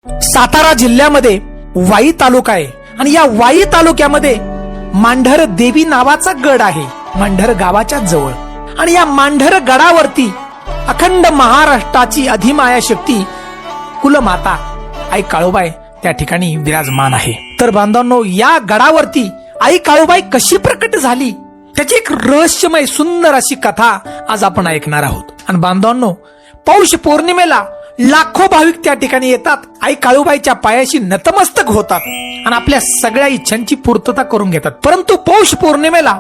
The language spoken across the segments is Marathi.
सातारा जिल्ह्यामध्ये वाई तालुका आहे आणि या वाई तालुक्यामध्ये मांढर देवी नावाचा गड आहे, मांढर गावाच्या जवळ. आणि या मांढर गडावरती अखंड महाराष्ट्राची अधिमाया शक्ती कुलमाता आई काळूबाई त्या ठिकाणी विराजमान आहे. तर बांधवांनो, या गडावरती आई काळूबाई कशी प्रकट झाली त्याची एक रहस्यमय सुंदर अशी कथा आज आपण ऐकणार आहोत. आणि बांधवांनो, पौष पौर्णिमेला लाखो भाविक त्या ठिकाणी येतात, आई काळूबाईच्या पायाशी नतमस्तक होतात आणि आपल्या सगळ्या इच्छांची पूर्तता करून घेतात. परंतु पौष पौर्णिमेला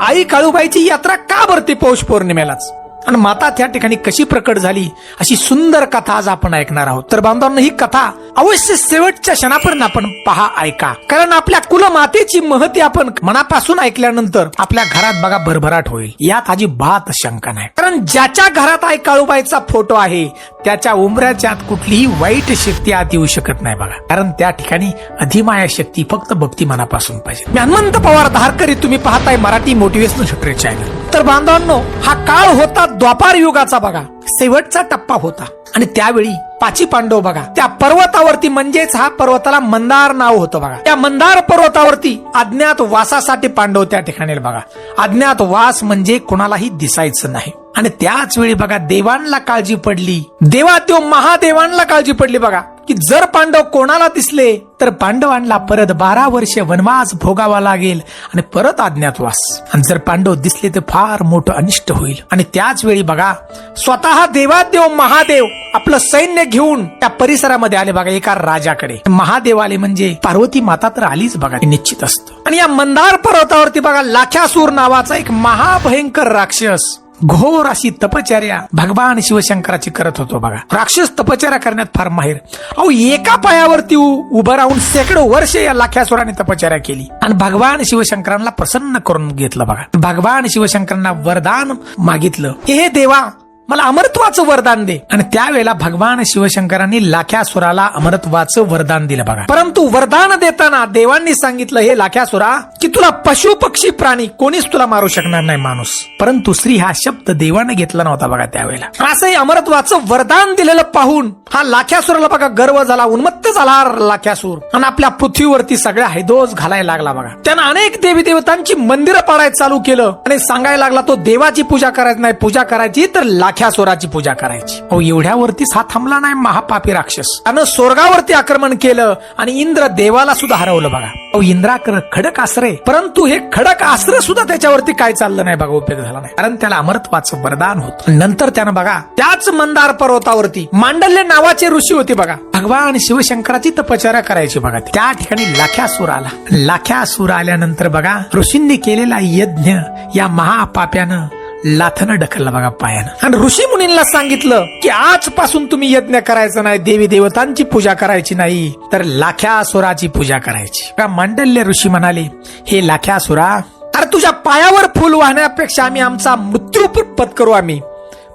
आई काळूबाईची यात्रा का भरते पौष पौर्णिमेलाच, आणि माता त्या ठिकाणी कशी प्रकट झाली अशी सुंदर कथा आज आपण ऐकणार आहोत. तर बांधवांनो, ही कथा अवश्य शेवटच्या क्षणापर्यंत आपण पहा, ऐका, कारण आपल्या कुलमातेची महती आपण मनापासून ऐकल्यानंतर आपल्या घरात बघा भरभराट होईल, यात अजिबात शंका नाही. कारण ज्याच्या घरात आई काळूबाईचा फोटो आहे त्याच्या उंबऱ्याच्या आत कुठलीही वाईट शक्ती आत येऊ शकत नाही बघा, कारण त्या ठिकाणी अधिमाया शक्ती फक्त भक्ती मनापासून पाहिजे. मी हनुमंत पवार धारकरी, तुम्ही पाहताय मराठी मोटिवेशनल शूटर चॅनल. तर बांधवांनो, हा काळ होता द्वापार युगाचा बघा, शेवटचा टप्पा होता. आणि त्यावेळी पाची पांडव बघा त्या पर्वतावरती, म्हणजेच हा पर्वताला मंदार नाव होतं बघा, त्या मंदार पर्वतावरती अज्ञात वासासाठी पांडव त्या ठिकाणी बघा. अज्ञात वास म्हणजे कोणालाही दिसायचं नाही. आणि त्याच वेळी बघा देवांना काळजी पडली, देवादेव महादेवांना काळजी पडली बघा, की जर पांडव कोणाला दिसले तर पांडवांना परत 12 वर्ष वनवास भोगावा लागेल आणि परत अज्ञातवास. आणि जर पांडव दिसले तर फार मोठं अनिष्ट होईल. आणि त्याच वेळी बघा स्वतः देवादेव महादेव आपलं सैन्य घेऊन त्या परिसरामध्ये आले बघा, एका राजाकडे. महादेव आले म्हणजे पार्वती माता तर आलीच बघा, निश्चित असतं. आणि या मंदार पर्वतावरती बघा लाख्यासूर नावाचा एक महाभयंकर राक्षस घोर अशी तपचर्या भगवान शिवशंकराची करत होतो बघा. राक्षस तपचर्या करण्यात फार माहिर. अहो, एका पायावरती उभं राहून शेकडो वर्ष या लाख्यासुराने तपचर्या केली आणि भगवान शिवशंकरांना प्रसन्न करून घेतलं बघा. भगवान शिवशंकरांना वरदान मागितलं, हे देवा मला अमरत्वाचं वरदान दे. आणि त्यावेळेला भगवान शिवशंकरांनी लाख्यासुराला अमरत्वाचं वरदान दिलं बघा. परंतु वरदान देताना देवांनी सांगितलं, हे लाख्यासुरा, की तुला पशु पक्षी प्राणी कोणीच तुला मारू शकणार नाही माणूस. परंतु श्री हा शब्द देवाने घेतला नव्हता बघा त्यावेळेला. असंही अमरत्वाचं वरदान दिलेलं पाहून हा लाख्यासुराला बघा गर्व झाला, उन्मत्त झाला लाख्यासूर, आणि आपल्या पृथ्वीवरती सगळ्या हैदोस घालायला लागला बघा. त्यानं अनेक देवी देवतांची मंदिरं पाडायला चालू केलं आणि सांगायला लागला, तो देवाची पूजा करायची नाही, पूजा करायची तर लाख्यासुराची पूजा करायची. हो, एवढ्यावरतीच हा थांबला नाही महापापी राक्षस. आणि स्वर्गावरती आक्रमण केलं आणि इंद्र देवाला सुद्धा हरवलं बघा. इंद्राकडे खडक आश्रय, परंतु हे खडक आश्रय सुद्धा त्याच्यावरती काय चाललं नाही बघा, उपयोग झाला नाही, कारण त्याला अमरत्वाचं वरदान होतं. नंतर त्यानं बघा त्याच मंदार पर्वतावरती मांडल्य नावाचे ऋषी होते बघा, भगवान शिवशंकराची तपश्चर्या करायची बघा. त्या ठिकाणी लाख्यासूर आला. लाख्यासूर आल्यानंतर बघा ऋषींनी केलेला यज्ञ या महापाप्यानं लाथनं ढकलला बघा पायानं. आणि ऋषी मुनींना सांगितलं की आजपासून तुम्ही यज्ञ करायचं नाही, देवी देवतांची पूजा करायची नाही, तर लाख्यासुराची पूजा करायची. मांडल्य ऋषी म्हणाले, हे लाख्यासुरा, अरे तुझ्या पायावर फुल वाहण्यापेक्षा आम्ही आमचा मृत्यू पत्करू आम्ही,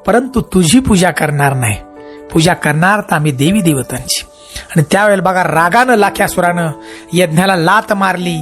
परंतु तुझी पूजा करणार नाही. पूजा करणार तर आम्ही देवी देवतांची. आणि त्यावेळेला बघा रागानं लाख्यासुरानं यज्ञाला लात मारली,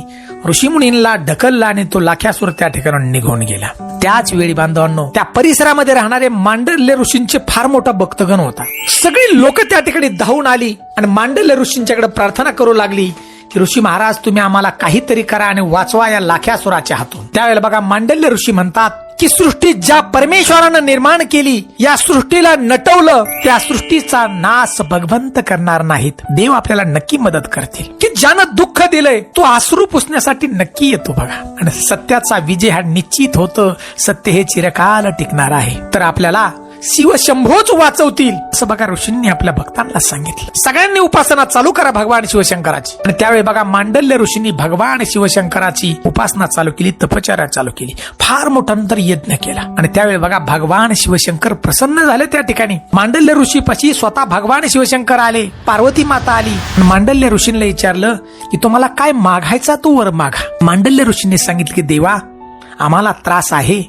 ऋषीमुनींना ढकलला आणि तो लाख्यासूर त्या ठिकाणी निघून गेला. त्याच वेळी बांधवांनो, त्या परिसरामध्ये राहणारे मांडल्य ऋषींचे फार मोठा भक्तगण होता. सगळी लोक त्या ठिकाणी धावून आली आणि मांडल्य ऋषींच्याकडे प्रार्थना करू लागली की ऋषी महाराज, तुम्ही आम्हाला काहीतरी करा आणि वाचवा या लाख्यासुराच्या हातून. त्यावेळेला बघा मांडल्य ऋषी म्हणतात की सृष्टी ज्या परमेश्वरानं निर्माण केली, या सृष्टीला नटवलं, त्या सृष्टीचा नाश भगवंत करणार नाहीत. देव आपल्याला नक्की मदत करतील. की ज्यानं दुःख दिलंय तो अश्रू पुसण्यासाठी नक्की येतो बघा. आणि सत्याचा विजय हा निश्चित होतं. सत्य हे चिरकाल टिकणार आहे. तर आपल्याला शिवशंभोच वाचवतील असं बघा ऋषींनी आपल्या भक्तांना सांगितलं. सगळ्यांनी उपासना चालू करा भगवान शिवशंकराची. आणि त्यावेळी बघा मांडल्य ऋषींनी भगवान शिवशंकराची उपासना चालू केली, तपश्चर्या चालू केली, फार मोठा नंतर यज्ञ केला. आणि त्यावेळी बघा भगवान शिवशंकर प्रसन्न झाले. त्या ठिकाणी मांडल्य ऋषीपाशी स्वतः भगवान शिवशंकर आले, पार्वती माता आली. मांडल्य ऋषींना विचारलं की तुम्हाला काय मागायचा तो वर मागा. मांडल्य ऋषींनी सांगितलं की देवा, आम्हाला त्रास आहे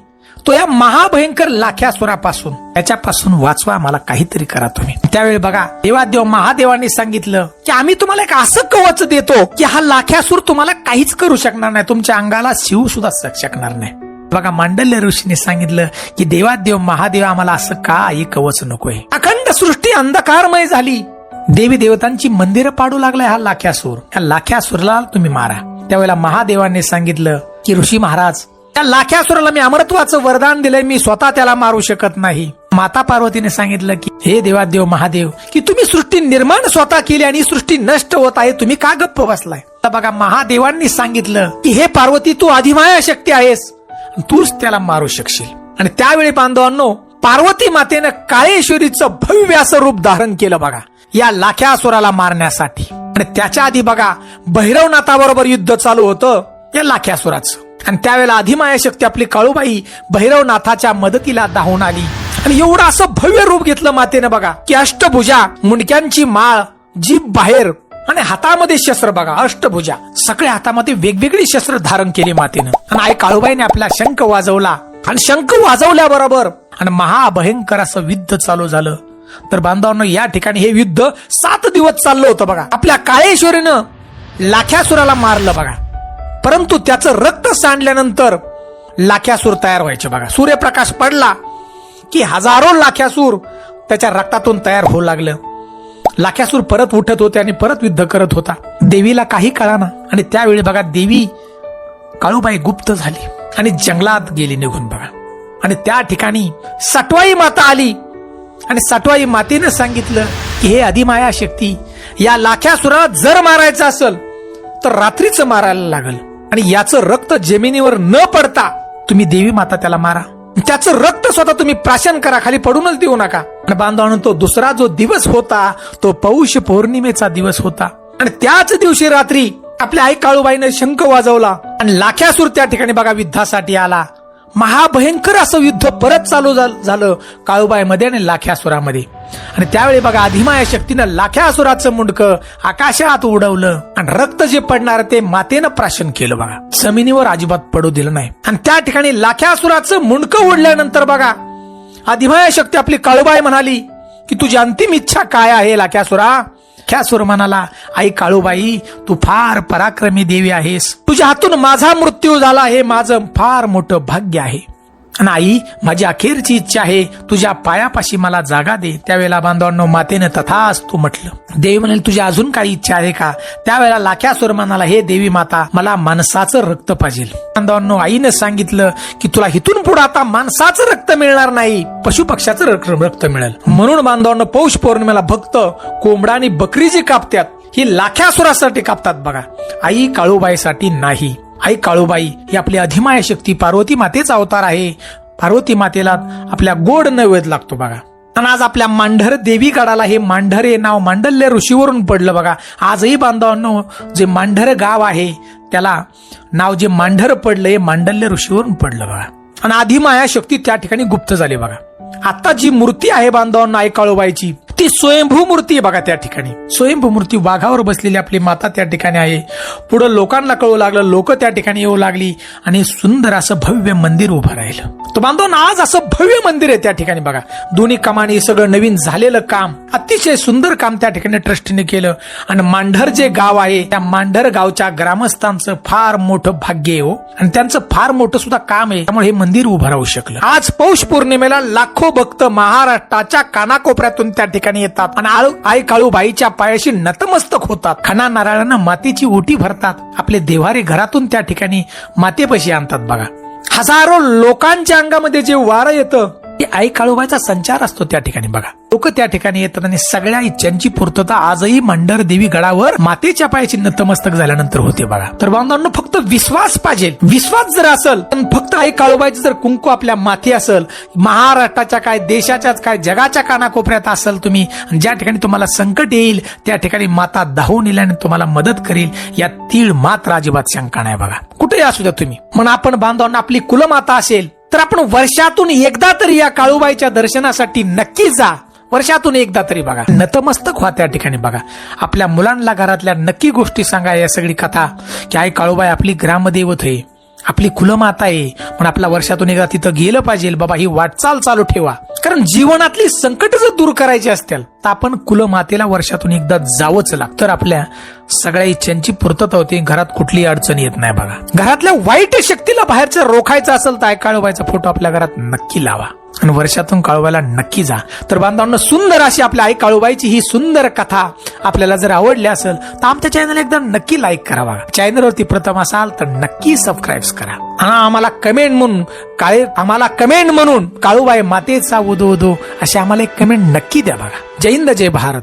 तो या महाभयंकर लाख्यासुरापासून, त्याच्यापासून वाचवा, मला काहीतरी करा तुम्ही. त्यावेळी बघा देवादेव महादेवांनी सांगितलं की आम्ही तुम्हाला एक असं कवच देतो की हा लाख्यासूर तुम्हाला काहीच करू शकणार नाही, तुमच्या अंगाला शिव सुद्धा शकणार नाही. बघा मांडल्य ऋषीने सांगितलं की देवादेव महादेव, आम्हाला असं का हे कवच नकोय. अखंड सृष्टी अंधकारमय झाली, देवी देवतांची मंदिरं पाडू लागलाय हा लाख्यासूर. या लाख्यासूरला तुम्ही मारा. त्यावेळेला महादेवांनी सांगितलं की ऋषी महाराज, त्या लाख्यासुराला मी अमरत्वाचं वरदान दिलंय, मी स्वतः त्याला मारू शकत नाही. माता पार्वतीने सांगितलं की हे देवादेव महादेव, की तुम्ही सृष्टी निर्माण स्वतः केली आणि सृष्टी नष्ट होत आहे, तुम्ही का गप्प बसलाय? बघा, महादेवांनी सांगितलं की हे पार्वती, तू अधिमाया शक्ती आहेस, तूच त्याला मारू शकशील. आणि त्यावेळी बांधवांनो, पार्वती मातेनं काळेश्वरीचं भव्य असं रूप धारण केलं बघा या लाख्यासुराला मारण्यासाठी. आणि त्याच्या आधी बघा, भैरवनाथाबरोबर युद्ध चालू होतं या लाख्यासुराचं. आणि त्यावेळेला अधिमाया शक्ती आपली काळूबाई भैरवनाथाच्या मदतीला धावून आली आणि एवढं असं भव्य रूप घेतलं मातेनं बघा की अष्टभुजा, मुंडक्यांची माळ, जीभ बाहेर आणि हातामध्ये शस्त्र बघा, अष्टभुजा, सगळ्या हातामध्ये वेगवेगळी शस्त्र धारण केली मातेनं. आणि आई काळूबाईने आपला शंख वाजवला आणि शंख वाजवल्याबरोबर आणि महाभयंकर असं युद्ध चालू झालं. तर बांधवांनो, या ठिकाणी हे युद्ध 7 दिवस चाललं होतं बघा. आपल्या काळेश्वरीनं लाख्यासुराला मारलं बघा, परंतु त्याचं रक्त सांडल्यानंतर लाख्यासूर तयार व्हायचे बघा. सूर्यप्रकाश पडला की हजारो लाख्यासूर त्याच्या रक्तातून तयार होऊ लागलं. लाख्यासूर परत उठत होते आणि परत युद्ध करत होता. देवीला काही कळाना आणि त्यावेळी बघा, देवी काळूबाई गुप्त झाली आणि जंगलात गेली निघून बघा. आणि त्या ठिकाणी सटवाई माता आली आणि सटवाई मातेनं सांगितलं की हे अधिमाया शक्ती, या लाख्यासुराला जर मारायचं असेल तर रात्रीच मारायला लागल आणि याचं रक्त जमिनीवर न पडता तुम्ही देवी माता त्याला मारा. त्याचं रक्त स्वतः तुम्ही प्राशन करा, खाली पडूनच देऊ नका. आणि बांधवांनो, तो दुसरा जो दिवस होता तो पौष पौर्णिमेचा दिवस होता. आणि त्याच दिवशी रात्री आपल्या आई काळूबाईने शंख वाजवला आणि लाख्यासूर त्या ठिकाणी बघा युद्धासाठी आला. महाभयंकर असं युद्ध परत चालू झालं काळूबाईमध्ये आणि लाख्यासुरामध्ये. आणि त्यावेळी बघा, अधिमाया शक्तीनं लाख्यासुराचं मुंडकं आकाशात उडवलं आणि रक्त जे पडणार ते मातेनं प्राशन केलं बघा, जमिनीवर अजिबात पडू दिलं नाही. आणि त्या ठिकाणी लाख्यासुराचं मुंडकं उडल्यानंतर बघा, अधिमाया शक्ती आपली काळूबाई म्हणाली की तुझी अंतिम इच्छा काय आहे लाख्यासुरा? लाख्यासूर म्हणाला, आई काळूबाई, तू फार पराक्रमी देवी आहेस, तुझ्या हातून माझा मृत्यू झाला हे माझं फार मोठं भाग्य आहे. आणि आई, माझी अखेरची इच्छा आहे, तुझ्या पायापाशी मला जागा दे. त्यावेळेला बांधवांनो, मातेनं तथास्तु म्हटलं. देवी म्हणाली, तुझी अजून काही इच्छा आहे का? त्यावेळेला लाख्यासूर म्हणाला, हे देवी माता, मला माणसाचं रक्त पाहिजे. बांधवांनो, आईनं सांगितलं की तुला इथून पुढे आता माणसाचं रक्त मिळणार नाही, पशुपक्ष्याचं रक्त मिळेल. म्हणून बांधवांनो, पौष पौर्णिमेला भक्त कोंबडा आणि बकरी जी कापतात ही लाख्यासुरासाठी कापतात बघा, आई काळूबाईसाठी नाही. आई काळूबाई ही आपली अधिमाया शक्ती पार्वती मातेचा अवतार आहे. पार्वती मातेला आपल्या गोड नैवेद्य लागतो बघा. आणि आज आपल्या मांढर देवी गडाला हे मांढर हे नाव मांडल्य ऋषीवरून पडलं बघा. आजही बांधवांनो, जे मांढर गाव आहे त्याला नाव जे मांढर पडलं हे मांडल्य ऋषीवरून पडलं बघा. आणि अधिमाया शक्ती त्या ठिकाणी गुप्त झाली बघा. आता जी मूर्ती आहे बांधवांना आई काळूबाईची, ती स्वयंभू मूर्ती आहे बघा. त्या ठिकाणी स्वयंभू मूर्ती, वाघावर बसलेली आपली माता त्या ठिकाणी आहे. पुढे लोकांना कळू लागलं, लोक त्या ठिकाणी येऊ लागली आणि सुंदर असं भव्य मंदिर उभं राहिलं. तो बांधवांना आज असं भव्य मंदिर आहे त्या ठिकाणी बघा. दोन्ही कामाने सगळं नवीन झालेलं काम, अतिशय सुंदर काम त्या ठिकाणी ट्रस्टीने केलं. आणि मांढर जे गाव आहे त्या मांढर गावच्या ग्रामस्थांचं फार मोठं भाग्य आहे हो, आणि त्यांचं फार मोठं सुद्धा काम आहे. त्यामुळे हे मंदिर उभं राहू शकलं. आज पौष पौर्णिमेला लाखो भक्त महाराष्ट्राच्या कानाकोपऱ्यातून त्या ठिकाणी येतात आणि आई काळूबाईच्या पायाशी नतमस्तक होतात. खणा नारळानं मातेची ओटी भरतात. आपले देवारे घरातून त्या ठिकाणी मातेपाशी आणतात बघा. हजारो लोकांच्या अंगामध्ये जे वारं येतं ते आई काळूबाईचा संचार असतो त्या ठिकाणी बघा. लोक त्या ठिकाणी येतात आणि सगळ्या इच्छांची पूर्तता आजही मांढर देवी गडावर मातेच्या पायाची नतमस्तक झाल्यानंतर होते बघा. तर बांधवांनो, फक्त विश्वास पाहिजे. विश्वास जर असेल, फक्त आई काळूबाईचं जर कुंकू आपल्या माथी असेल, महाराष्ट्राच्या काय, देशाच्याच काय, जगाच्या कानाकोपऱ्यात असेल तुम्ही, ज्या ठिकाणी तुम्हाला संकट येईल त्या ठिकाणी माता धावून येईल आणि तुम्हाला मदत करेल, या तीळ मात्र अजिबात शंका नाही बघा. कुठेही असू द्या तुम्ही. म्हणून आपण बांधवांना आपली कुलमाता असेल तर आपण वर्षातून एकदा तरी या काळूबाईच्या दर्शनासाठी नक्की जा. वर्षातून एकदा तरी बघा, नतमस्तक व्हा त्या ठिकाणी बघा. आपल्या मुलांना घरातल्या नक्की गोष्टी सांगा या सगळी कथा की आई काळूबाई आपली ग्रामदैवत आहे, आपली कुलमाता आहे. पण आपल्या वर्षातून एकदा तिथं गेलं पाहिजे बाबा. ही वाटचाल चालू ठेवा, कारण जीवनातली संकट जर दूर करायची असतील तर आपण कुलमातेला वर्षातून एकदा जावंच लागतं. तर आपल्या सगळ्या इच्छांची पूर्तता होते, घरात कुठली अडचण येत नाही बघा. घरातल्या वाईट शक्तीला बाहेरचं रोखायचं असेल तर आई काळूबाईचा फोटो आपल्या घरात नक्की लावा. आणि वर्षातून काळूबाईला नक्की जा. तर बांधवांनो, सुंदर अशी आपल्या आई काळूबाईची ही सुंदर कथा आपल्याला जर आवडली असेल तर आमच्या चॅनल एकदा नक्की लाईक करा. बघा, चॅनलवरती प्रथम असाल तर नक्की सबस्क्राईब करा. आम्हाला कमेंट म्हणून काळूबाई मातेचा उदो उदो अशी आम्हाला एक कमेंट नक्की द्या. बघा, जय हिंद, जय भारत.